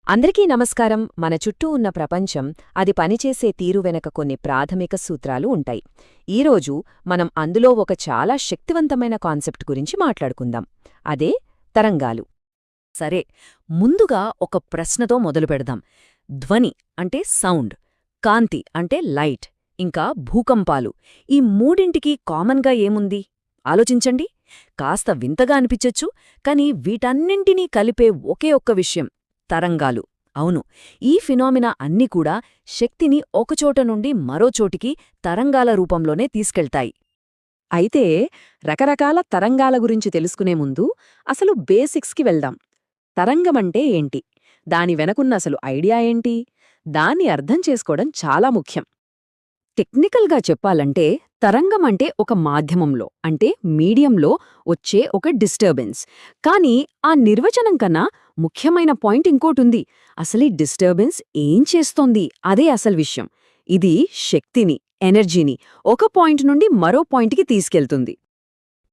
అందరికీ నమస్కారం. మన చుట్టూ ఉన్న ప్రపంచం, అది పనిచేసే తీరు వెనక కొన్ని ప్రాథమిక సూత్రాలు ఉంటాయి. ఈరోజు మనం అందులో ఒక చాలా శక్తివంతమైన కాన్సెప్ట్ గురించి మాట్లాడుకుందాం. అదే తరంగాలు. సరే, ముందుగా ఒక ప్రశ్నతో మొదలుపెడదాం. ధ్వని అంటే సౌండ్, కాంతి అంటే లైట్, ఇంకా భూకంపాలు, ఈ మూడింటికి కామన్గా ఏముంది ఆలోచించండి. కాస్త వింతగా అనిపించొచ్చు, కానీ వీటన్నింటినీ కలిపే ఒకే ఒక్క విషయం తరంగాలు. అవును, ఈ ఫినామినా అన్నీ కూడా శక్తిని ఒకచోట నుండి మరోచోటికి తరంగాల రూపంలోనే తీసుకెళ్తాయి. అయితే రకరకాల తరంగాల గురించి తెలుసుకునే ముందు అసలు బేసిక్స్కి వెళ్దాం. తరంగమంటే ఏంటి? దాని వెనకున్న అసలు ఐడియా ఏంటి? దాన్ని అర్థం చేసుకోవడం చాలా ముఖ్యం. టెక్నికల్గా చెప్పాలంటే తరంగం అంటే ఒక మాధ్యమంలో అంటే మీడియంలో వచ్చే ఒక డిస్టర్బెన్స్. కానీ ఆ నిర్వచనం కన్నా ముఖ్యమైన పాయింట్ ఇంకోటుంది. అసలీ డిస్టర్బెన్స్ ఏం చేస్తోంది అదే అసలు విషయం. ఇది శక్తిని, ఎనర్జీని ఒక పాయింట్ నుండి మరో పాయింట్కి తీసుకెళ్తుంది.